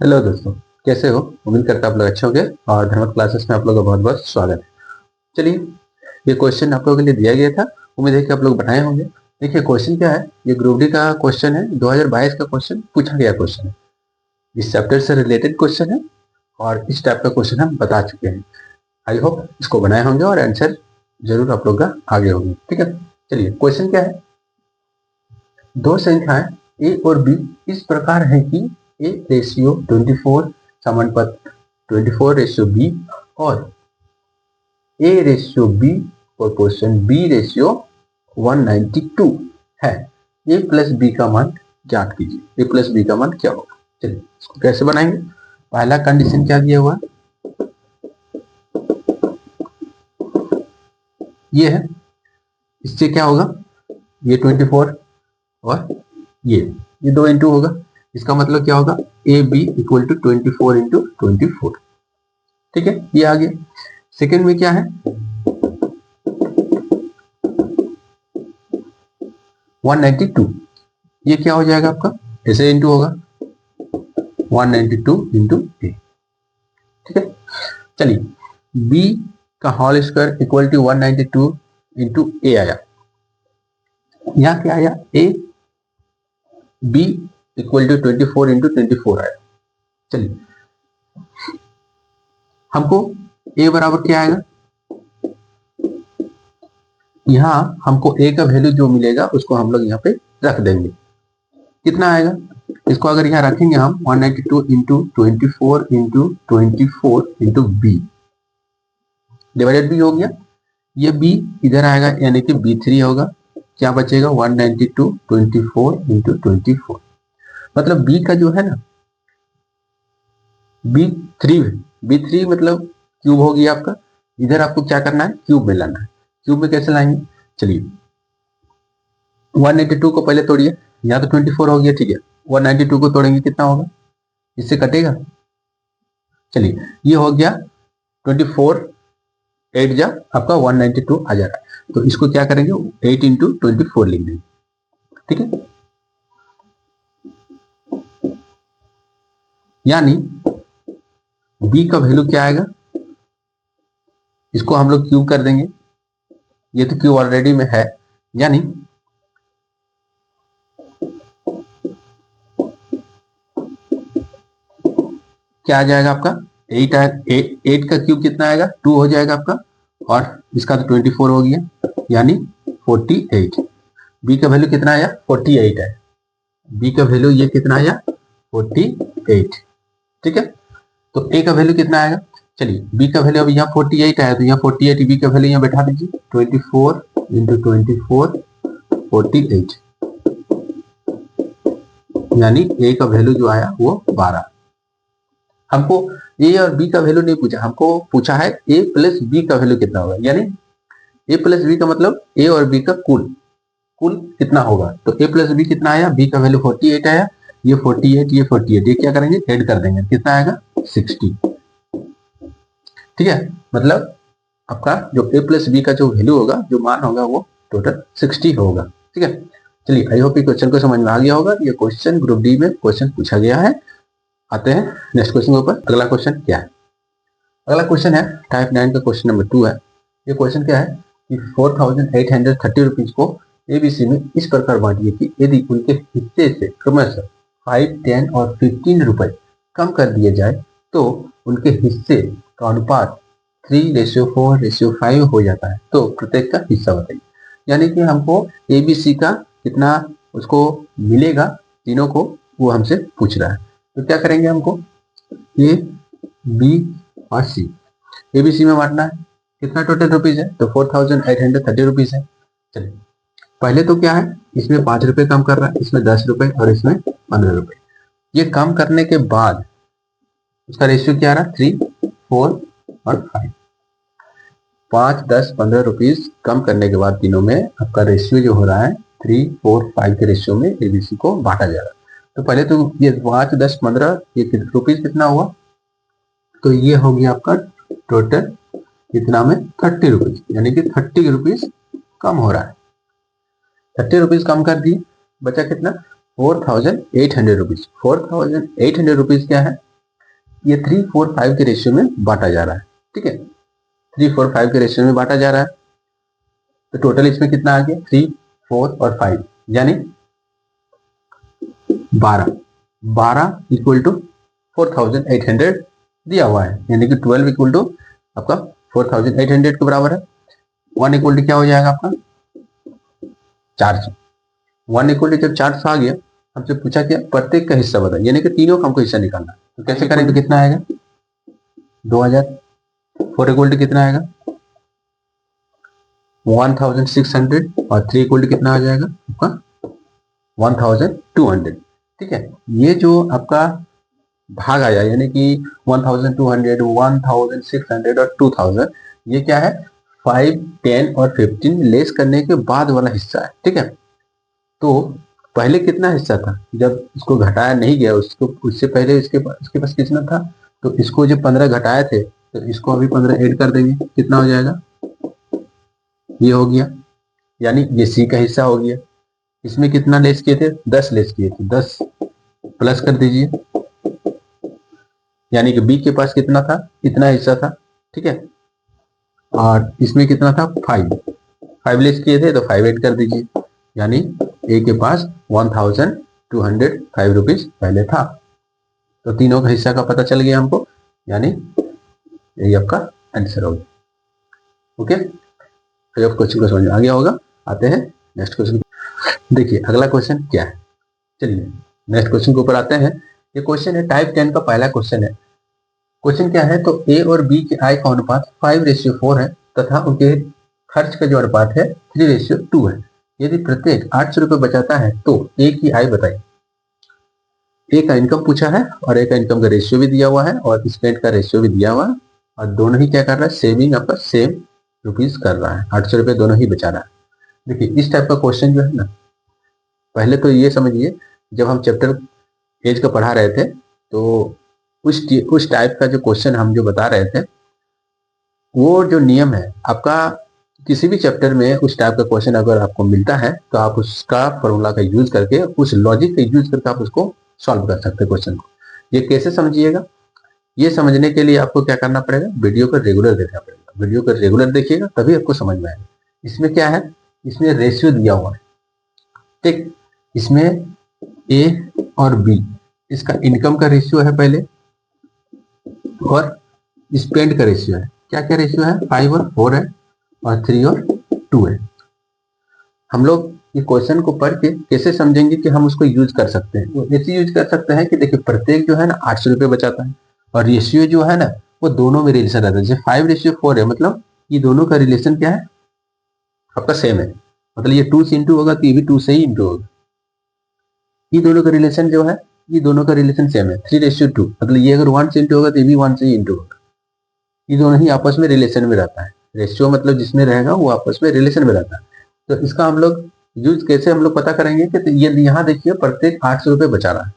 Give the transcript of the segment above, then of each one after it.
Hello दोस्तों, कैसे हो? उम्मीद करता आप लोग अच्छे होंगे और धर्मत क्लासेस में आप लोगों का बहुत बहुत स्वागत है। चलिए, ये क्वेश्चन आप लोगों के लिए दिया गया था। उम्मीद है कि आप लोग बनाए होंगे। देखिए क्वेश्चन क्या है, ये ग्रुप डी का क्वेश्चन है। 2022 का क्वेश्चन पूछा गया क्वेश्चन है। इस चैप्टर से रिलेटेड क्वेश्चन है और इस टाइप का क्वेश्चन हम बता चुके हैं। आई होप इसको बनाए होंगे और आंसर जरूर आप लोग का आगे होंगे। ठीक है, चलिए क्वेश्चन क्या है। दो संख्याएं ए और बी इस प्रकार है कि ए रेशियो 24 समानुपात 24:b और A ratio B proportion B ratio 192 है। ए प्लस बी का मान ज्ञात कीजिए। ए प्लस बी का मान क्या होगा? चलिए इसको कैसे बनाएंगे। पहला कंडीशन क्या दिया हुआ है, ये है। इससे क्या होगा, ये 24 और ये दो इंटू होगा। इसका मतलब क्या होगा, A B equal to 24 into 24। ठीक है, ये आ गया। सेकेंड में क्या है, 192। ये क्या हो जाएगा आपका, ऐसे इंटू होगा 192 इंटू ए। ठीक है, चलिए बी का whole square equal to 192 into A आया। यहाँ क्या आया, A B equal to 24 into 24 आया। चलिए हमको ए बराबर क्या आएगा, यहाँ हमको ए का वैल्यू जो मिलेगा उसको हम लोग यहाँ पे रख देंगे। कितना आएगा, इसको अगर यहाँ रखेंगे हम 192 into 24 into 24 into B divided B हो गया। ये बी इधर आएगा यानी कि B3 होगा। क्या बचेगा, 192 24 इंटू 24। मतलब बी का जो है ना, B3 B3 मतलब क्यूब हो गया आपका। इधर आपको क्या करना है, क्यूब में लाना है। क्यूब में कैसे लाएंगे, चलिए 192 को पहले तोड़िए, यहाँ तो 24 हो गया। ठीक है, 192 को तोड़ेंगे कितना होगा, इससे कटेगा। चलिए ये हो गया 24, 8 जा आपका 192 आ जा रहा है। तो इसको क्या करेंगे, 8 इंटू 24 लिख देंगे। ठीक है, यानी बी का वैल्यू क्या आएगा, इसको हम लोग क्यूब कर देंगे। ये तो क्यूब ऑलरेडी में है, यानी क्या आ जाएगा आपका 8 8 का क्यूब कितना आएगा, 2 हो जाएगा आपका। और इसका तो 24 हो गया यानी 48। बी का वैल्यू कितना आया, 48 है। बी का वैल्यू ये कितना आया, 48। ठीक है, तो ए का वैल्यू कितना आएगा, चलिए बी का वैल्यू अब यहाँ 48 आया तो यहाँ 48 बी का वैल्यू यहाँ बैठा दीजिए। 24 इंटू 24 48, यानी ए का वैल्यू जो आया वो 12। हमको ए और बी का वैल्यू नहीं पूछा, हमको पूछा है ए प्लस बी का वैल्यू कितना होगा। यानी ए प्लस बी का मतलब ए और बी का कुल कितना होगा। तो ए प्लस बी कितना आया, बी का वैल्यू 48 आया। ये 48 ये 48 ये क्या करेंगे, ऐड कर देंगे। कितना आएगा, 60। ठीक है, मतलब आपका जो ए प्लस बी का जो वैल्यू होगा, जो मान होगा वो टोटल 60 होगा। ठीक है, चलिए आई होप ये क्वेश्चन को समझ में आ गया होगा। ये क्वेश्चन ग्रुप डी में क्वेश्चन पूछा गया है। आते हैं नेक्स्ट क्वेश्चन के ऊपर। अगला क्वेश्चन क्या है, अगला क्वेश्चन है टाइप 9 का क्वेश्चन नंबर 2 है। ये क्वेश्चन क्या है कि 4830 रुपीज को एबीसी में इस प्रकार बांटिए कि यदि उनके हिस्से से क्रमशः 5, 10 और 15 रुपए कम कर दिए जाए तो उनके हिस्से का अनुपात 3:4:5 हो जाता है। तो प्रत्येक का हिस्सा बताइए। यानी कि हमको एबीसी का कितना उसको मिलेगा, तीनों को वो हमसे पूछ रहा है। तो क्या करेंगे, हमको ए बी और सी एबीसी में बांटना है। कितना टोटल रुपीज है, तो 4830 रुपीज है। चलिए पहले तो क्या है, इसमें 5 रुपए कम कर रहा है, इसमें 10 रुपए और इसमें 15 रुपए। ये कम करने के बाद उसका रेशियो क्या आ रहा, 3, 4 और 5। 5, 10, 15 रुपीज कम करने के बाद तीनों में आपका रेशियो जो हो रहा है 3, 4, 5 के रेशियो में एबीसी को बांटा जा रहा है। तो पहले तो ये 5, 10, 15 ये रुपीज कितना हुआ, तो ये हो गया आपका टोटल कितना में 30 रुपीज, यानी कि 30 रुपीज कम हो रहा है। 30 रुपीज कम कर दिए, बचा कितना 4800 रुपीज। 4800 रुपीज क्या है, ये 3:4:5 के रेशियो में बांटा जा रहा है, ठीक है, 3:4:5 के रेशियो में बांटा जा रहा है। तो टोटल इसमें कितना आ गया, 3, 4 और 5 यानी 12 इक्वल टू 4800 दिया हुआ है, यानी कि 12 इक्वल टू आपका 4800 के बराबर है। 1 इक्वल टू क्या हो जाएगा आपका 400। 1 इक्वल टू जब 400 आ गया, हमसे पूछा क्या प्रत्येक का हिस्सा बताए, यानी कि तीनों का हमको हिस्सा निकालना है। तो कैसे करेंगे, कितना आएगा 2000। 4 इक्वल टू कितना आएगा 1600 और 3 इक्वल टू कितना आ जाएगा आपका 1200, ठीक है। ये जो आपका भाग आया यानी कि 1200, 1600 और 2000, ये क्या है 5, 10 और 15 लेस करने के बाद वाला हिस्सा है, ठीक है। तो पहले कितना हिस्सा था, जब इसको घटाया नहीं गया उसको, उससे पहले इसके पास कितना था, तो इसको जब 15 घटाए थे तो इसको अभी 15 ऐड कर देंगे, कितना हो जाएगा, ये हो गया, यानी ये सी का हिस्सा हो गया। इसमें कितना लेस किए थे, 10 लेस किए थे, 10 प्लस कर दीजिए, यानी कि बी के पास कितना था, इतना हिस्सा था, ठीक है। और इसमें कितना था 5 लेस किए थे तो 5 ऐड कर दीजिए, यानी ए के पास 1205 रुपीज पहले था। तो तीनों का हिस्सा का पता चल गया हमको, यानी यही आपका आंसर होगा। ओके, तो अब क्वेश्चन को समझ में आ गया होगा। आते हैं नेक्स्ट क्वेश्चन। देखिए अगला क्वेश्चन क्या है, चलिए नेक्स्ट क्वेश्चन के ऊपर आते हैं। ये क्वेश्चन है टाइप 10 का पहला क्वेश्चन है। क्वेश्चन क्या है, तो ए और बी के आय का अनुपात 5:4 है तथा उनके खर्च का जो अनुपात है 3:2 है। यदि प्रत्येक 800 रुपये बचाता है तो ए की आय बताइए। ए का इनकम पूछा है और ए का इनकम का रेशियो भी दिया हुआ है और स्पेंड का रेशियो भी दिया हुआ है, और दोनों ही क्या कर रहा है, सेविंग आपका सेम रुपीज कर रहा है, 800 रुपये दोनों ही बचा रहा है। देखिए इस टाइप का क्वेश्चन जो है ना, पहले तो ये समझिए जब हम चैप्टर एज का पढ़ा रहे थे तो उस टाइप का जो क्वेश्चन हम जो बता रहे थे, वो जो नियम है आपका किसी भी चैप्टर में उस टाइप का क्वेश्चन अगर आपको मिलता है तो आप उसका फॉर्मूला का यूज करके, उस लॉजिक का यूज करके आप उसको सॉल्व कर सकते हैं क्वेश्चन को। ये कैसे समझिएगा, ये समझने के लिए आपको क्या करना पड़ेगा, वीडियो को रेगुलर देखना पड़ेगा। वीडियो को रेगुलर देखिएगा तभी आपको समझ में आएगा। इसमें क्या है, इसमें रेशियो दिया हुआ है, ठीक। इसमें ए और बी, इसका इनकम का रेशियो है पहले, और स्पेंड का रेशियो है। क्या क्या रेशियो है, 5 और 4 है, और 3 और 2 है। हम लोग ये क्वेश्चन को पढ़ के कैसे समझेंगे कि हम उसको यूज कर सकते हैं, वो ऐसे यूज कर सकते हैं कि देखिए प्रत्येक जो है ना 800 रुपये बचाता है, और रेशियो जो है ना वो दोनों में रिलेशन रहता है। जैसे 5:4 है, मतलब ये दोनों का रिलेशन क्या है आपका सेम है, मतलब ये 2 से इंटू होगा तो ये भी 2 से ही इंटू होगा। ये दोनों का रिलेशन जो है, ये दोनों का रिलेशन सेम है, 3:2, मतलब ये अगर 1 से इंटू होगा तो ये भी 1 से ही इंटू होगा। ये दोनों ही आपस में रिलेशन में रहता है। रेशियो मतलब जिसमें रहेगा वो आपस में रिलेशन में रहता है। तो इसका हम लोग यूज कैसे हम लोग पता करेंगे कि ये यहाँ देखिए प्रत्येक 800 रुपये बचा रहा है,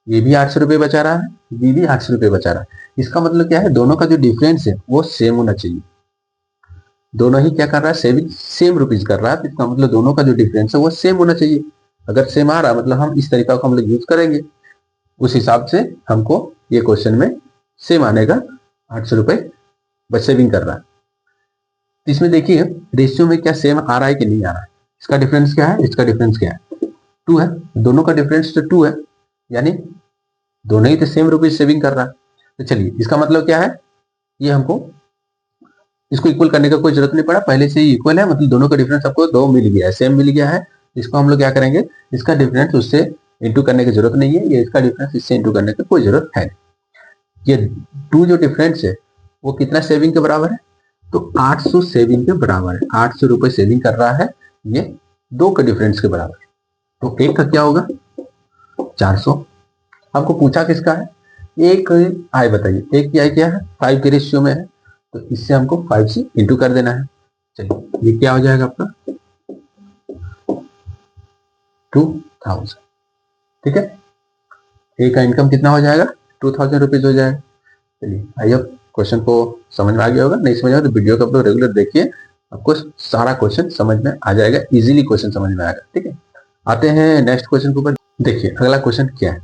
ये भी 800 रुपये बचा रहा है, ये भी 800 रुपये बचा रहा है। इसका मतलब क्या है, दोनों का जो डिफरेंस है वो सेम होना चाहिए। दोनों ही क्या कर रहा है, सेविंग सेम रुपीज कर रहा है, तो इसका मतलब दोनों का जो डिफरेंस है वो सेम होना चाहिए। अगर सेम आ रहा मतलब हम इस तरीका को हम लोग यूज करेंगे, उस हिसाब से हमको ये क्वेश्चन में सेम आने का 800 रुपये सेविंग कर रहा है। तो इसमें देखिए रेशियो में क्या सेम आ रहा है कि नहीं आ रहा है। इसका डिफरेंस क्या है, इसका डिफरेंस क्या है 2 है, दोनों का डिफरेंस तो 2 है, यानी दोनों ही तो सेम रुपीज सेविंग कर रहा है। तो चलिए इसका मतलब क्या है, ये हमको इसको इक्वल करने का कोई जरूरत नहीं पड़ा, पहले से ही इक्वल है, मतलब दोनों का डिफरेंस आपको 2 मिल गया है, सेम मिल गया है। इसको हम लोग क्या करेंगे, इसका डिफरेंस उससे इंटू करने की जरूरत नहीं है, ये इसका डिफरेंस इससे इंटू करने की कोई जरूरत है। ये 2 जो डिफरेंस है वो कितना सेविंग के बराबर है, तो 800 सेविंग के बराबर है। 800 रुपये सेविंग कर रहा है, ये 2 के डिफरेंस के बराबर। तो एक का क्या होगा 400। आपको पूछा किसका है, एक आय बताइए, एक की आय क्या है 5 के रेशियो में है, तो इससे हमको 5 से इंटू कर देना है। चलिए ये क्या हो जाएगा आपका 2000, ठीक है। ए का इनकम कितना हो जाएगा 2000 रुपीज हो जाएगा। चलिए आई होप क्वेश्चन को समझ में आ गया होगा, नहीं समझ में तो वीडियो को आप लोग रेगुलर देखिए, आपको सारा क्वेश्चन समझ में आ जाएगा, इजीली क्वेश्चन समझ में आएगा, ठीक है। आते हैं नेक्स्ट क्वेश्चन के ऊपर। देखिए अगला क्वेश्चन क्या है,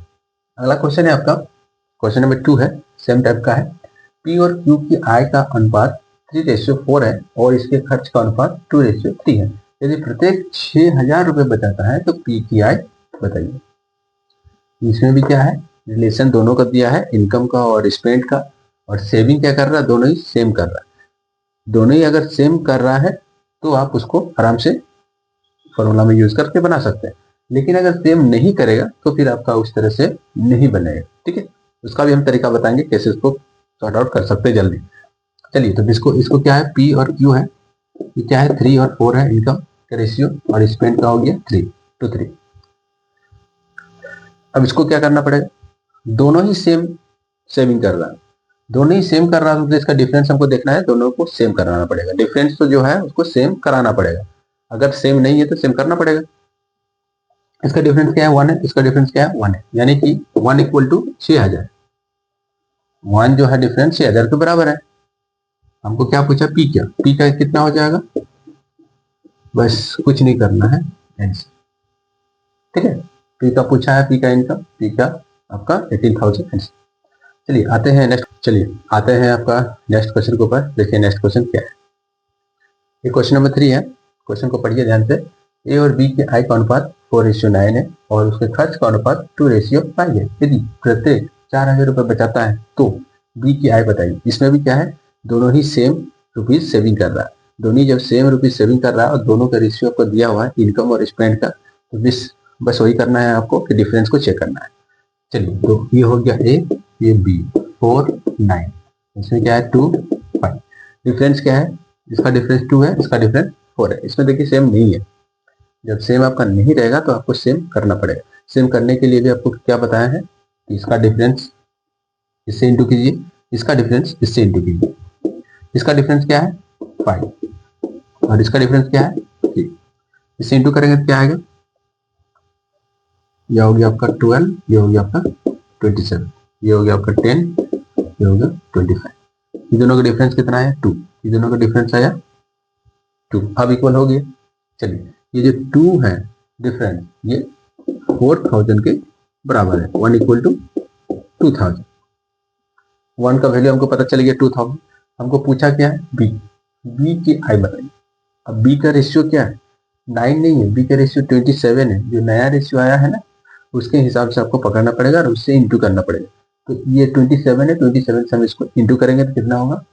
अगला क्वेश्चन है आपका क्वेश्चन नंबर 2 है, सेम टाइप का है। पी और क्यू की आय का अनुपात 3:4 है और इसके खर्च का अनुपात 2:3 है। यदि प्रत्येक 6,000 रुपये बचाता है तो पी की आय बताइए। इसमें भी क्या है, रिलेशन दोनों का दिया है, इनकम का और स्पेंड का, और सेविंग क्या कर रहा है, दोनों ही सेम कर रहा है। दोनों ही अगर सेम कर रहा है तो आप उसको आराम से फॉर्मूला में यूज करके बना सकते हैं। लेकिन अगर सेम नहीं करेगा तो फिर आपका उस तरह से नहीं बनेगा। ठीक है, उसका भी हम तरीका बताएंगे कैसे इसको सॉर्ट आउट कर सकते हैं जल्दी। चलिए, तो इसको क्या है, पी और क्यू है, ये क्या है 3 और 4 है इनकम का रेशियो, और स्पेंड का हो गया 3:3। अब इसको क्या करना पड़ेगा, दोनों ही सेम सेविंग कर रहा है, दोनों ही सेम कर रहा है तो इसका डिफरेंस हमको देखना है, दोनों को सेम कराना पड़ेगा। डिफरेंस तो जो है उसको सेम कराना पड़ेगा, अगर सेम नहीं है तो सेम करना पड़ेगा। इसका डिफरेंस क्या है, 1 है, इसका डिफरेंस क्या है, 1 है, यानी कि 1 इक्वल टू 6,000। 1 जो है डिफरेंस 6,000 के बराबर है। हमको क्या पूछा, पी क्या, पी का कितना हो जाएगा, बस कुछ नहीं करना है आंसर। ठीक है, पी का पूछा है, पी का इनकम, पी का आपका 18,000 आंसर। चलिए आते हैं आपका नेक्स्ट क्वेश्चन के ऊपर। देखिए नेक्स्ट क्वेश्चन क्या है, ये क्वेश्चन नंबर 3 है। क्वेश्चन को पढ़िए ध्यान से। ए और बी की आय का अनुपात 4:9 है और उसके खर्च का अनुपात 2:5 है। यदि प्रत्येक 4,000 रुपये बचाता है तो बी की आय बताइए। इसमें भी क्या है, दोनों ही सेम रुपीज सेविंग कर रहा है। दोनों ही जब सेम रुपीज सेविंग कर रहा है और दोनों का रेशियो आपको दिया हुआ है इनकम और स्पेंड का, तो बस वही करना है आपको कि डिफरेंस को चेक करना है। चलिए, तो ये हो गया ए, ये बी, 4, 9, इसमें क्या है 2, 5। डिफरेंस क्या है, इसका डिफरेंस 2 है, इसका डिफरेंस 4 है। इसमें देखिए सेम नहीं है, जब सेम आपका नहीं रहेगा तो आपको सेम करना पड़ेगा। सेम करने के लिए भी आपको क्या बताया है, इसका डिफरेंस इससे इंटू कीजिए, इसका डिफरेंस इससे इंटू कीजिए। इसका डिफरेंस क्या है 5 और इसका डिफरेंस क्या है 3। इससे इंटू करेंगे तो क्या आएगा, यह हो गया आपका 12, ये हो गया आपका 27, ये हो गया आपका 10, ये हो गया 25। ये दोनों का डिफरेंस कितना है 2, ये दोनों का डिफरेंस आया 2। अब इक्वल हो गया। चलिए, ये जो 2 है डिफरेंस, ये 4,000 के बराबर है। 1 इक्वल टू 2,000। 1 का वैल्यू हमको पता चल गया 2,000। हमको पूछा क्या है, बी की आय बताइए। अब बी का रेशियो क्या है, 9 नहीं है, बी का रेशियो 27 है। जो नया रेशियो आया है ना, उसके हिसाब से आपको पकड़ना पड़ेगा और उससे इंटू करना पड़ेगा। तो ये 27 है, 27 से हम इसको इंटू करेंगे तो कितना होगा,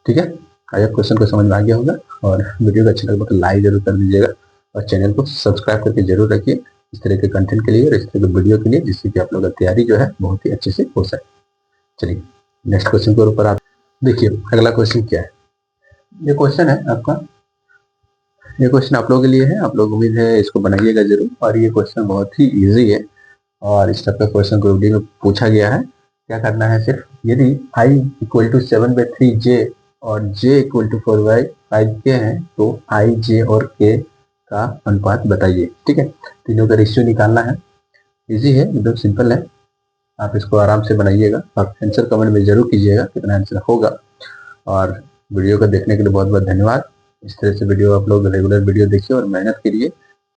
ठीक है। आई क्वेश्चन को समझ में आ गया होगा, और वीडियो को अच्छा लगे तो लाइक जरूर कर दीजिएगा और चैनल को सब्सक्राइब करके जरूर रखिए इस तरह के कंटेंट के लिए और इस तरह के वीडियो के लिए, जिससे कि आप लोगों का तैयारी जो है बहुत ही अच्छे से हो सके। चलिए नेक्स्ट क्वेश्चन के ऊपर आप देखिए। अगला क्वेश्चन क्या है, ये क्वेश्चन है आपका, ये क्वेश्चन आप लोगों के लिए है, आप लोग उम्मीद है इसको बनाइएगा जरूर। और ये क्वेश्चन बहुत ही इजी है और इस टाइप का क्वेश्चन ग्रुप डी में पूछा गया है। क्या करना है, सिर्फ यदि i इक्वल टू 7/3j और j इक्वल टू 4/5k है तो i, j और k का अनुपात बताइए। ठीक है, तीनों का रेशियो निकालना है। इजी है, एकदम सिंपल है, आप इसको आराम से बनाइएगा। आप आंसर कमेंट में जरूर कीजिएगा कितना आंसर होगा। और वीडियो को देखने के लिए बहुत बहुत धन्यवाद। इस तरह से वीडियो आप लोग रेगुलर वीडियो देखिए और मेहनत करिए।